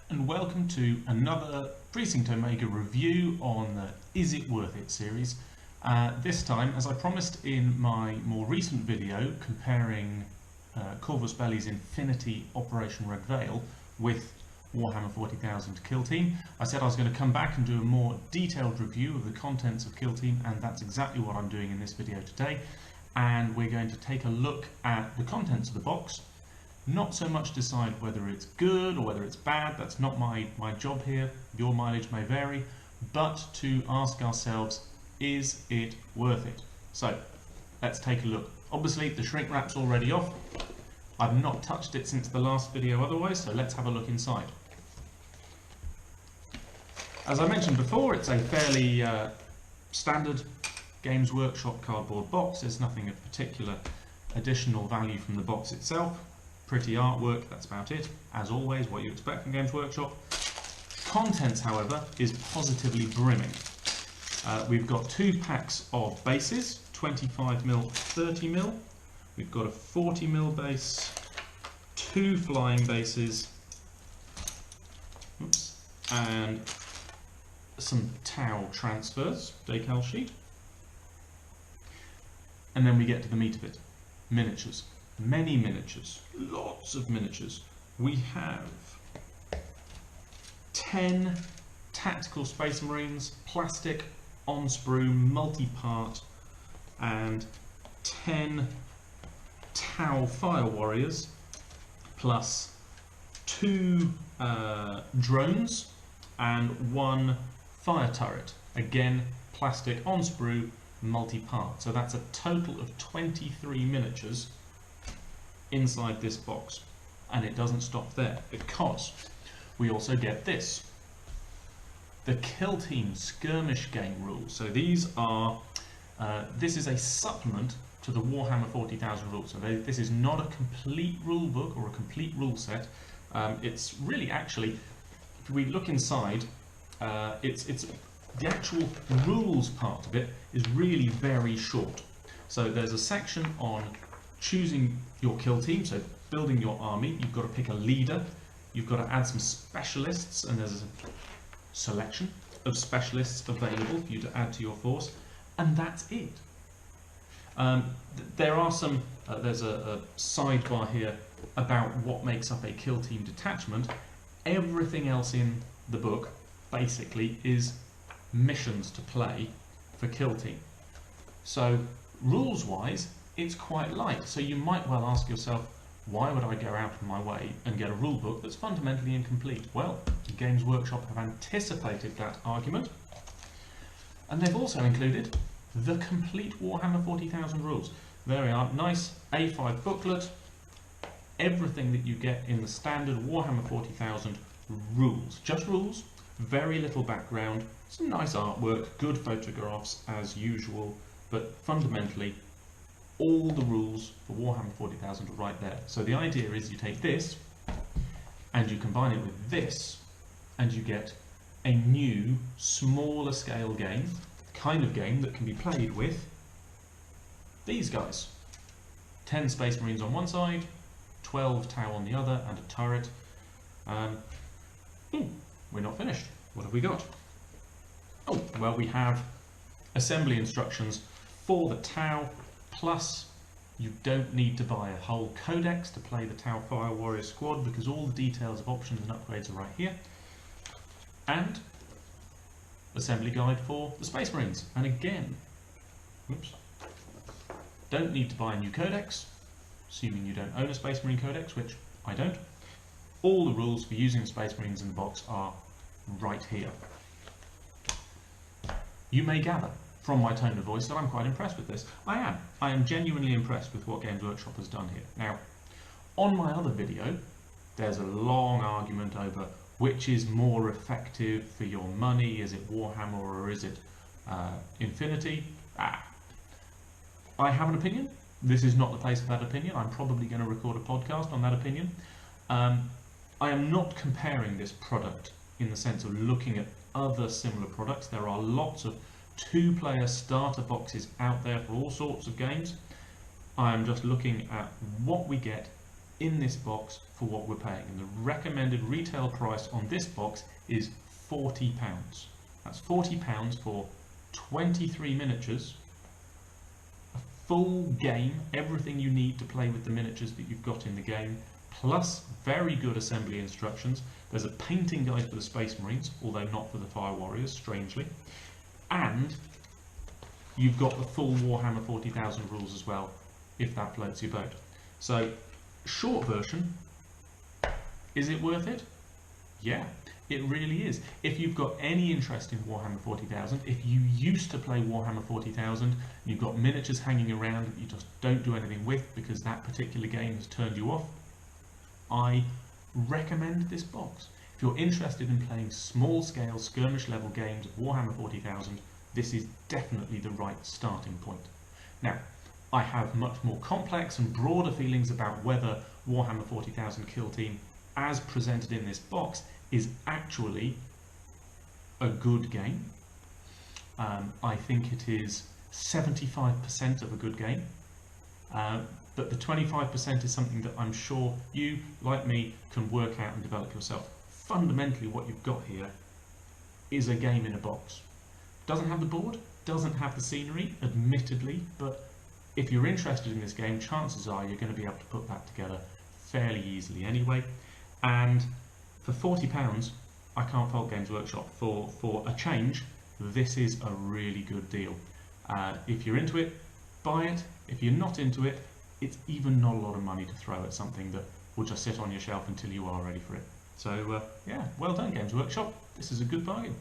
and welcome to another Precinct Omega review on the Is It Worth It series. This time, as I promised in my more recent video comparing Corvus Belli's Infinity Operation Red Veil with Warhammer 40,000 Kill Team, I said I was going to come back and do a more detailed review of the contents of Kill Team, and that's exactly what I'm doing in this video today. And we're going to take a look at the contents of the box. Not so much decide whether it's good or whether it's bad, that's not my job here, your mileage may vary, but to ask ourselves, is it worth it? So, let's take a look. Obviously the shrink wrap's already off, I've not touched it since the last video otherwise, so let's have a look inside. As I mentioned before, it's a fairly standard Games Workshop cardboard box. There's nothing of particular additional value from the box itself. Pretty artwork, that's about it. As always, what you expect from Games Workshop. Contents, however, is positively brimming. We've got 2 packs of bases, 25mm, 30mm. We've got a 40mm base, 2 flying bases, and some Tau transfers, decal sheet. And then we get to the meat of it, miniatures. Many miniatures, lots of miniatures. We have 10 tactical Space Marines, plastic, on sprue, multi-part, and 10 Tau Fire Warriors, plus 2 drones and 1 fire turret. Again, plastic, on sprue, multi-part. So that's a total of 23 miniatures inside this box, and it doesn't stop there because we also get this, the Kill Team skirmish game rules. So these are this is a supplement to the Warhammer 40,000 rules. So this is not a complete rule book or a complete rule set. It's really, actually, if we look inside, it's the actual rules part of it is really very short. So there's a section on choosing your kill team, so building your army. You've got to pick a leader, you've got to add some specialists, and there's a selection of specialists available for you to add to your force, and that's it. There are some, there's a sidebar here about what makes up a kill team detachment. Everything else in the book basically is missions to play for kill team. So rules wise, it's quite light, so you might well ask yourself, why would I go out of my way and get a rule book that's fundamentally incomplete? Well, Games Workshop have anticipated that argument, and they've also included the complete Warhammer 40,000 rules. There we are, nice A5 booklet, everything that you get in the standard Warhammer 40,000 rules. Just rules, very little background, some nice artwork, good photographs as usual, but fundamentally all the rules for Warhammer 40,000 are right there. So the idea is you take this and you combine it with this and you get a new, smaller scale game, kind of game that can be played with these guys. 10 Space Marines on one side, 12 Tau on the other, and a turret. We're not finished. What have we got? Oh, well, we have assembly instructions for the Tau, plus you don't need to buy a whole codex to play the Tau Fire Warrior squad because all the details of options and upgrades are right here. And assembly guide for the Space Marines. And again, don't need to buy a new codex, assuming you don't own a Space Marine codex, which I don't. All the rules for using the Space Marines in the box are right here. You may gather from my tone of voice that I'm quite impressed with this. I am genuinely impressed with what Games Workshop has done here. Now, on my other video, there's a long argument over which is more effective for your money. Is it Warhammer or is it Infinity? I have an opinion. This is not the place for that opinion. I'm probably going to record a podcast on that opinion. I am not comparing this product in the sense of looking at other similar products. There are lots of 2-player starter boxes out there for all sorts of games. I am just looking at what we get in this box for what we're paying. And the recommended retail price on this box is £40. That's £40 for 23 miniatures, a full game, everything you need to play with the miniatures that you've got in the game, plus very good assembly instructions. There's a painting guide for the Space Marines, although not for the Fire Warriors, strangely. And you've got the full Warhammer 40,000 rules as well, if that floats your boat. So, short version, is it worth it? Yeah, it really is. If you've got any interest in Warhammer 40,000, if you used to play Warhammer 40,000, and you've got miniatures hanging around that you just don't do anything with because that particular game has turned you off, I recommend this box. If you're interested in playing small-scale skirmish level games of Warhammer 40,000, this is definitely the right starting point. Now, I have much more complex and broader feelings about whether Warhammer 40,000 Kill Team, as presented in this box, is actually a good game. I think it is 75% of a good game, but the 25% is something that I'm sure you, like me, can work out and develop yourself. Fundamentally, what you've got here is a game in a box. Doesn't have the board, doesn't have the scenery, admittedly, but if you're interested in this game, chances are you're going to be able to put that together fairly easily anyway. And for £40, I can't fault Games Workshop. For a change, this is a really good deal. If you're into it, buy it. If you're not into it, it's even not a lot of money to throw at something that will just sit on your shelf until you are ready for it. So yeah, well done Games Workshop. This is a good bargain.